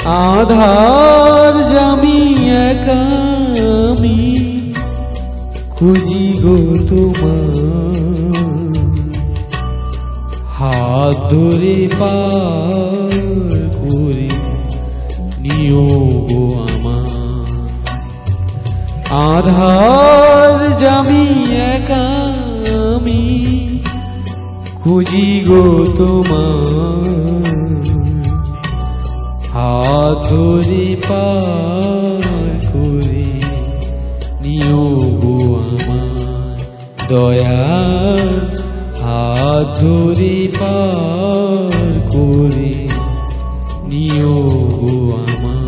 আধার জামি একা আমি খুঁজি গো তোমার, হাত ধরে পার করে নিও গো আমার। আধার জামি একা আমি খুঁজি গো তোমার, হাত ধরে পার করে নিও গো আমার। দয়ার হাত ধরে পার করে নিও গো আমার।